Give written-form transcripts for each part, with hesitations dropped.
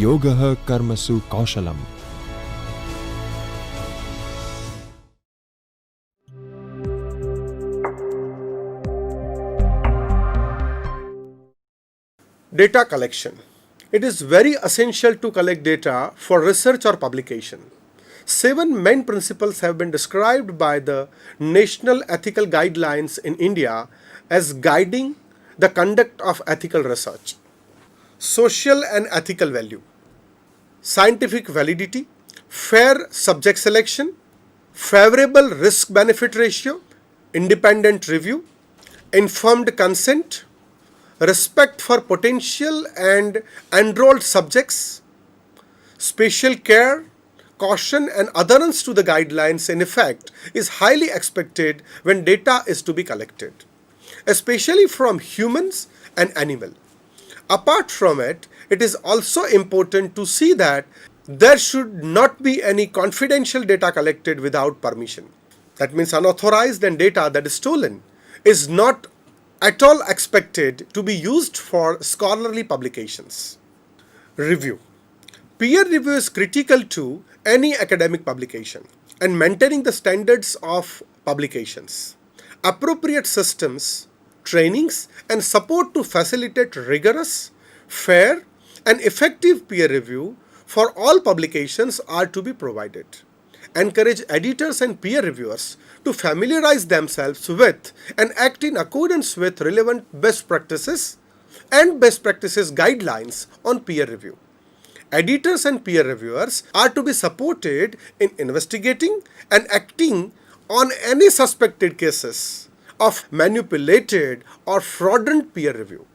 Yogaha Karmasu Kaushalam. Data collection. It is very essential to collect data for research or publication. 7 main principles have been described by the National Ethical Guidelines in India as guiding the conduct of ethical research. Social and ethical value, scientific validity, fair subject selection, favorable risk-benefit ratio, independent review, informed consent, respect for potential and enrolled subjects, special care, caution and adherence to the guidelines in effect is highly expected when data is to be collected, especially from humans and animals. Apart from it, it is also important to see that there should not be any confidential data collected without permission. That means unauthorized and data that is stolen is not at all expected to be used for scholarly publications. Review. Peer review is critical to any academic publication and maintaining the standards of publications. Appropriate systems, trainings, and support to facilitate rigorous, fair, and effective peer review for all publications are to be provided. Encourage editors and peer reviewers to familiarize themselves with and act in accordance with relevant best practices and best practices guidelines on peer review. Editors and peer reviewers are to be supported in investigating and acting on any suspected cases of manipulated or fraudulent peer review.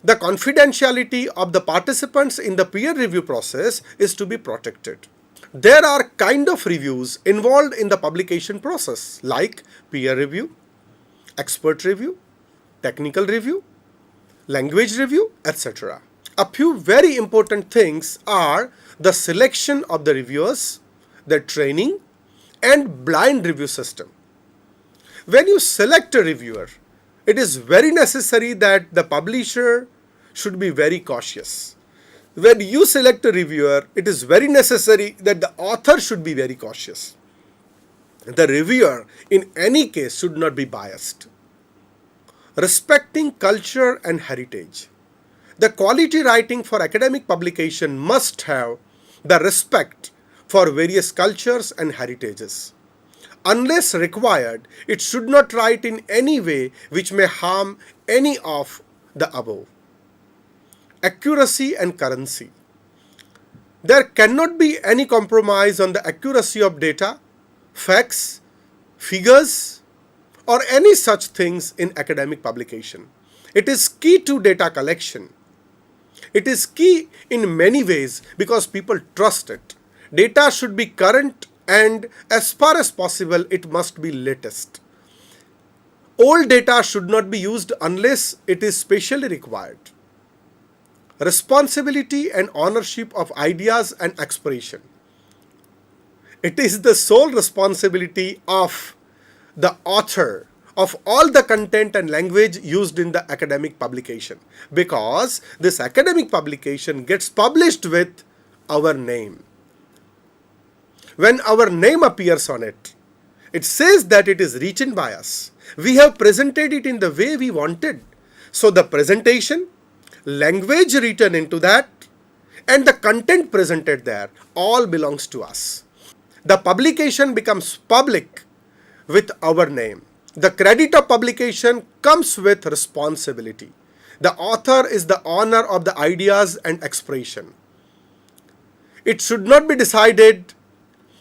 The confidentiality of the participants in the peer review process is to be protected. There are kind of reviews involved in the publication process like peer review, expert review, technical review, language review, etc. A few very important things are the selection of the reviewers, their training, and blind review system. When you select a reviewer, it is very necessary that the publisher should be very cautious. When you select a reviewer, it is very necessary that the author should be very cautious. The reviewer, in any case, should not be biased. Respecting culture and heritage. The quality writing for academic publication must have the respect for various cultures and heritages. Unless required, it should not write in any way which may harm any of the above. Accuracy and currency. There cannot be any compromise on the accuracy of data, facts, figures, or any such things in academic publication. It is key to data collection. It is key in many ways because people trust it. Data should be current and as far as possible it must be latest. Old data should not be used unless it is specially required. Responsibility and ownership of ideas and expression. It is the sole responsibility of the author of all the content and language used in the academic publication because this academic publication gets published with our name. When our name appears on it, it says that it is written by us. We have presented it in the way we wanted. So the presentation, language written into that, and the content presented there all belongs to us. The publication becomes public with our name. The credit of publication comes with responsibility. The author is the owner of the ideas and expression. It should not be decided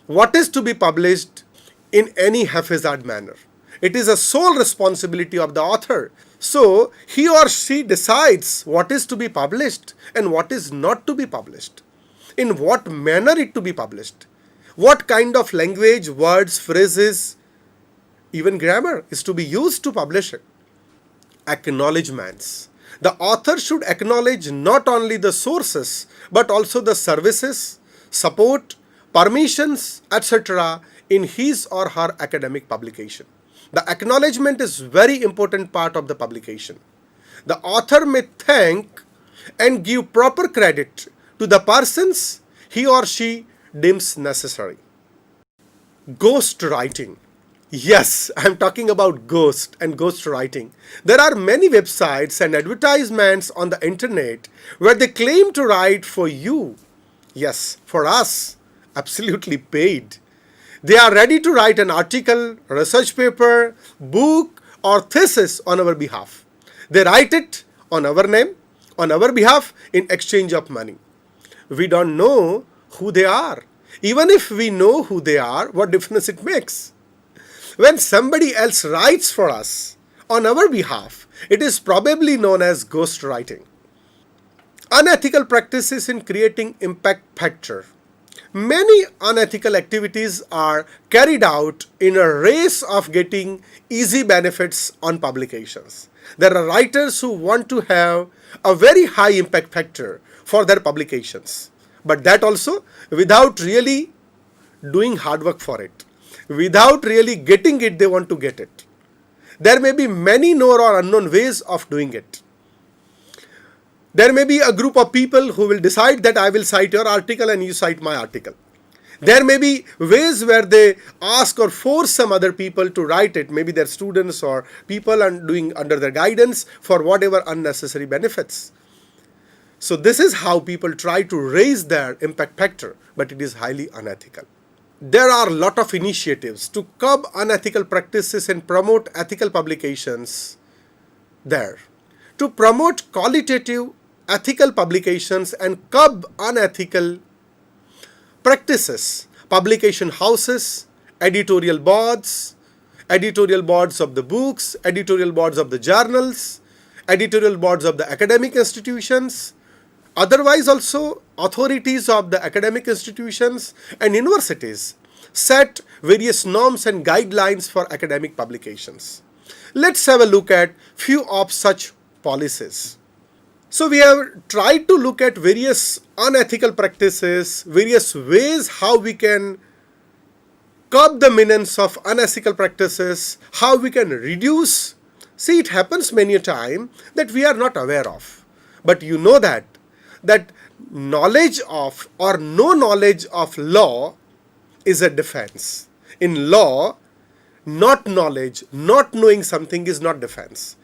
what is to be published in any haphazard manner. It is a sole responsibility of the author. So he or she decides what is to be published and what is not to be published. In what manner it to be published. What kind of language, words, phrases, even grammar is to be used to publish it. Acknowledgements. The author should acknowledge not only the sources but also the services, support, permissions, etc. in his or her academic publication. The acknowledgement is very important part of the publication. The author may thank and give proper credit to the persons he or she deems necessary. Ghost writing. Yes, I am talking about ghost and ghost writing. There are many websites and advertisements on the internet where they claim to write for you. Yes, for us, absolutely paid. They are ready to write an article, research paper, book, or thesis on our behalf. They write it on our name, on our behalf, in exchange of money. We don't know who they are. Even if we know who they are, what difference it makes? When somebody else writes for us on our behalf, it is probably known as ghost writing. Unethical practices in creating impact factor. Many unethical activities are carried out in a race of getting easy benefits on publications. There are writers who want to have a very high impact factor for their publications, but that also without really doing hard work for it. Without really getting it, they want to get it. There may be many known or unknown ways of doing it. There may be a group of people who will decide that I will cite your article and you cite my article. There may be ways where they ask or force some other people to write it, maybe their students or people doing under their guidance for whatever unnecessary benefits. So this is how people try to raise their impact factor, but it is highly unethical. There are a lot of initiatives to curb unethical practices and promote ethical publications there. To promote qualitative ethical publications and curb unethical practices, publication houses, editorial boards of the books, editorial boards of the journals, editorial boards of the academic institutions, otherwise also authorities of the academic institutions and universities set various norms and guidelines for academic publications. Let's have a look at few of such policies. So we have tried to look at various unethical practices, various ways how we can curb the menace of unethical practices, how we can reduce. See, it happens many a time that we are not aware of. But you know that knowledge of or no knowledge of law is a defense. In law, not knowledge, not knowing something is not defense.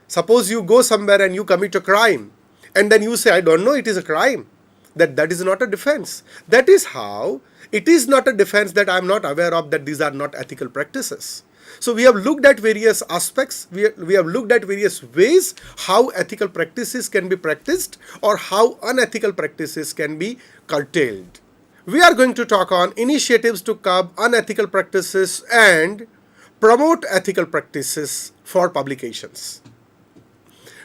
Suppose you go somewhere and you commit a crime and then you say, I don't know, it is a crime. That is not a defense. That is how it is not a defense that I am not aware of that these are not ethical practices. So we have looked at various aspects, we have looked at various ways how ethical practices can be practiced or how unethical practices can be curtailed. We are going to talk on initiatives to curb unethical practices and promote ethical practices for publications.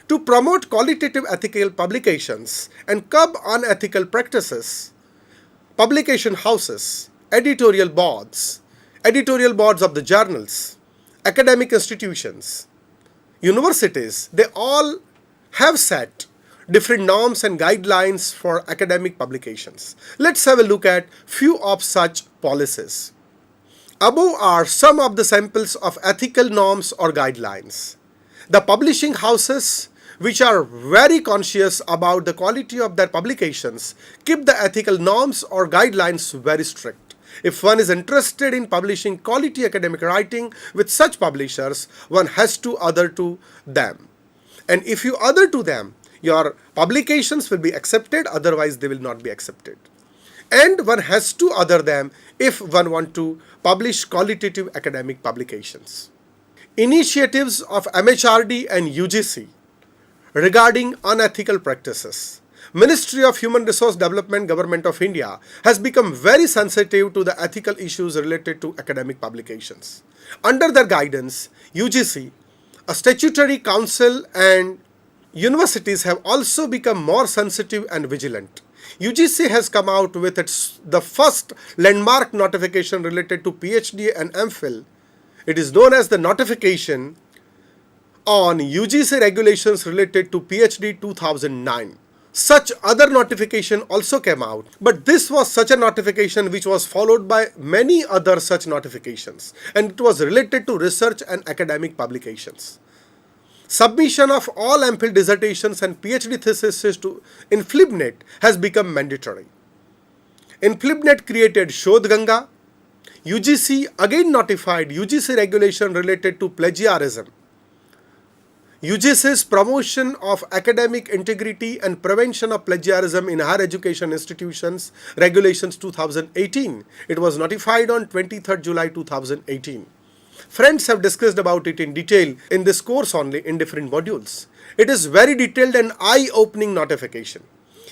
To promote qualitative ethical publications and curb unethical practices, publication houses, editorial boards of the journals, academic institutions, universities, they all have set different norms and guidelines for academic publications. Let's have a look at few of such policies. Above are some of the samples of ethical norms or guidelines. The publishing houses, which are very conscious about the quality of their publications, keep the ethical norms or guidelines very strict. If one is interested in publishing quality academic writing with such publishers, one has to adhere to them. And if you adhere to them, your publications will be accepted, otherwise they will not be accepted. And one has to adhere them if one wants to publish qualitative academic publications. Initiatives of MHRD and UGC regarding unethical practices. Ministry of Human Resource Development, Government of India has become very sensitive to the ethical issues related to academic publications. Under their guidance, UGC, a statutory council, and universities have also become more sensitive and vigilant. UGC has come out with the first landmark notification related to PhD and MPhil. It is known as the notification on UGC regulations related to PhD 2009. Such other notification also came out, but this was such a notification which was followed by many other such notifications, and it was related to research and academic publications. Submission of all MPhil dissertations and PhD theses to in FlipNet has become mandatory. In FlipNet created Shodh Ganga. UGC again notified UGC regulation related to plagiarism. UGC's promotion of academic integrity and prevention of plagiarism in higher education institutions, regulations 2018. It was notified on 23rd July 2018. Friends have discussed about it in detail in this course only in different modules. It is very detailed and eye-opening notification.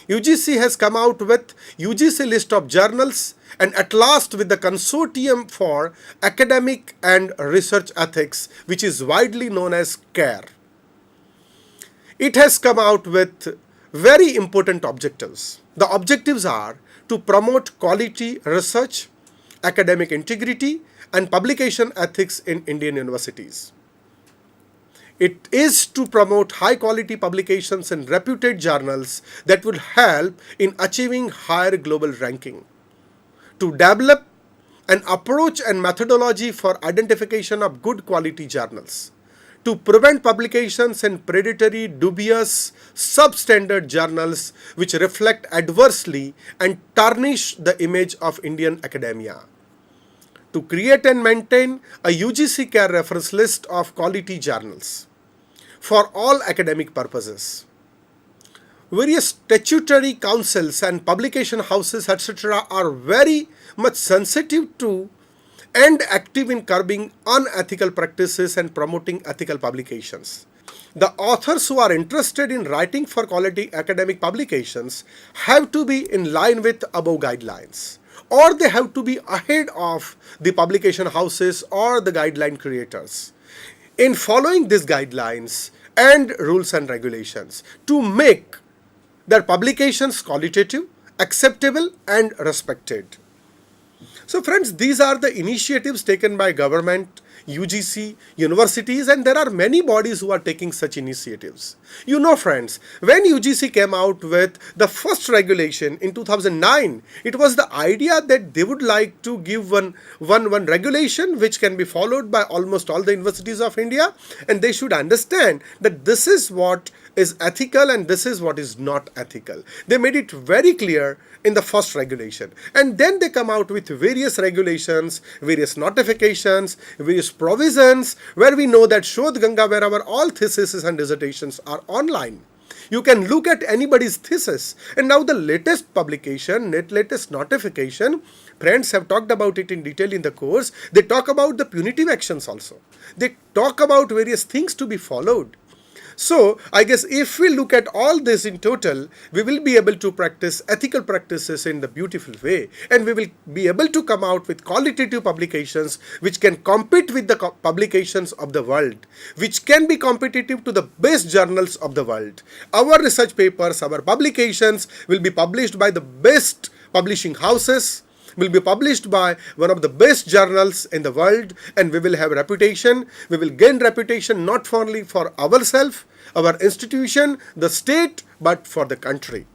UGC has come out with UGC list of journals and at last with the Consortium for Academic and Research Ethics, which is widely known as CARE. It has come out with very important objectives. The objectives are to promote quality research, academic integrity, and publication ethics in Indian universities. It is to promote high quality publications in reputed journals that will help in achieving higher global ranking. To develop an approach and methodology for identification of good quality journals. To prevent publications in predatory, dubious, substandard journals which reflect adversely and tarnish the image of Indian academia. To create and maintain a UGC CARE reference list of quality journals for all academic purposes. Various statutory councils and publication houses, etc., are very much sensitive to and active in curbing unethical practices and promoting ethical publications. The authors who are interested in writing for quality academic publications have to be in line with above guidelines, or they have to be ahead of the publication houses or the guideline creators in following these guidelines and rules and regulations to make their publications qualitative, acceptable, and respected. So friends, these are the initiatives taken by government, UGC, universities, and there are many bodies who are taking such initiatives. You know friends, when UGC came out with the first regulation in 2009, it was the idea that they would like to give one regulation which can be followed by almost all the universities of India, and they should understand that this is what is ethical and this is what is not ethical. They made it very clear in the first regulation, and then they come out with various regulations, various notifications, various provisions where we know that Shodh Ganga, wherever all theses and dissertations are online. You can look at anybody's thesis, and now the latest publication, latest notification, friends have talked about it in detail in the course. They talk about the punitive actions also. They talk about various things to be followed. So, I guess if we look at all this in total, we will be able to practice ethical practices in the beautiful way, and we will be able to come out with qualitative publications which can compete with the publications of the world, which can be competitive to the best journals of the world. Our research papers, our publications will be published by the best publishing houses, will be published by one of the best journals in the world, and we will have reputation. We will gain reputation not only for ourselves, our institution, the state, but for the country.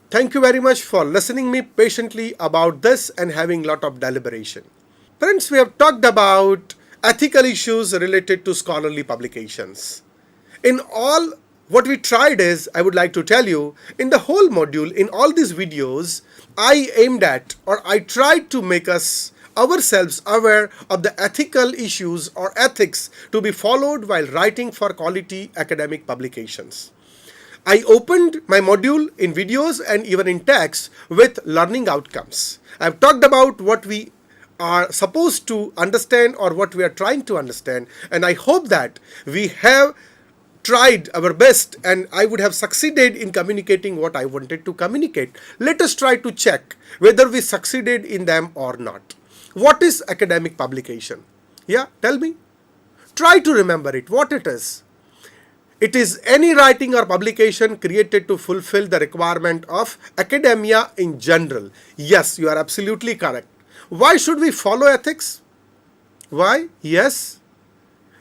Thank you very much for listening me patiently about this and having lot of deliberation. Friends, we have talked about ethical issues related to scholarly publications. In all what we tried is, I would like to tell you, in the whole module, in all these videos, I aimed at, or I tried to make us ourselves aware of the ethical issues or ethics to be followed while writing for quality academic publications. I opened my module in videos and even in text with learning outcomes. I've talked about what we are supposed to understand or what we are trying to understand, and I hope that we have tried our best and I would have succeeded in communicating what I wanted to communicate. Let us try to check whether we succeeded in them or not. What is academic publication? Yeah, tell me. Try to remember it, what it is. It is any writing or publication created to fulfill the requirement of academia in general. Yes, you are absolutely correct. Why should we follow ethics? Why? Yes,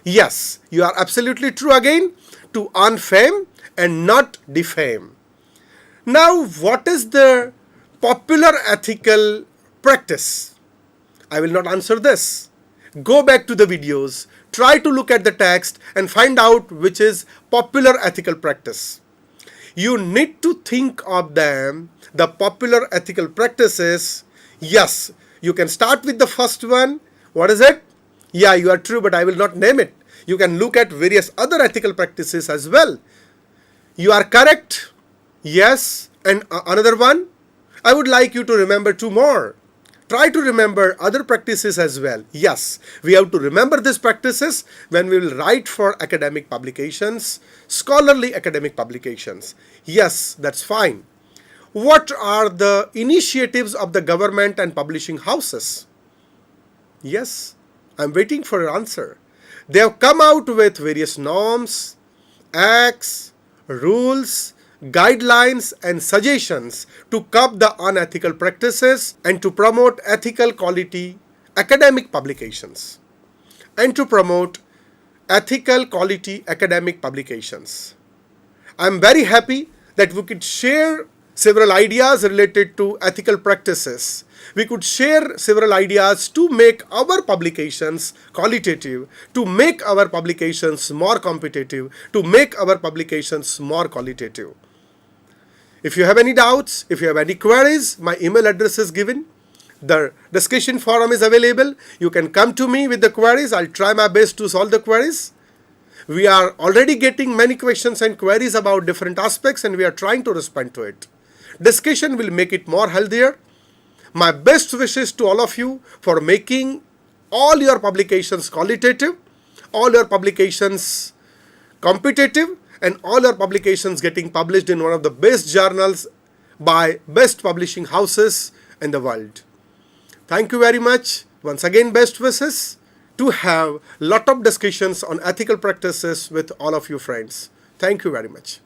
you are absolutely true again. To earn fame and not defame. Now, what is the popular ethical practice? I will not answer this. Go back to the videos try to look at the text and find out which is popular ethical practice. You need to think of them, the popular ethical practices. Yes, you can start with the first one. What is it? Yeah, you are true, but I will not name it. You can look at various other ethical practices as well. You are correct. Yes, and another one. I would like you to remember two more. Try to remember other practices as well. Yes, we have to remember these practices when we will write for academic publications, scholarly academic publications. Yes, that's fine. What are the initiatives of the government and publishing houses? Yes, I'm waiting for your answer. They have come out with various norms, acts, rules, guidelines and suggestions to curb the unethical practices and to promote ethical quality academic publications. And to promote ethical quality academic publications. I'm very happy that we could share several ideas related to ethical practices. We could share several ideas to make our publications qualitative, to make our publications more competitive, to make our publications more qualitative. If you have any doubts, if you have any queries, my email address is given. The discussion forum is available. You can come to me with the queries. I'll try my best to solve the queries. We are already getting many questions and queries about different aspects and we are trying to respond to it. Discussion will make it more healthier. My best wishes to all of you for making all your publications qualitative, all your publications competitive, and all your publications getting published in one of the best journals by best publishing houses in the world. Thank you very much. Once again, best wishes to have lot of discussions on ethical practices with all of you friends. Thank you very much.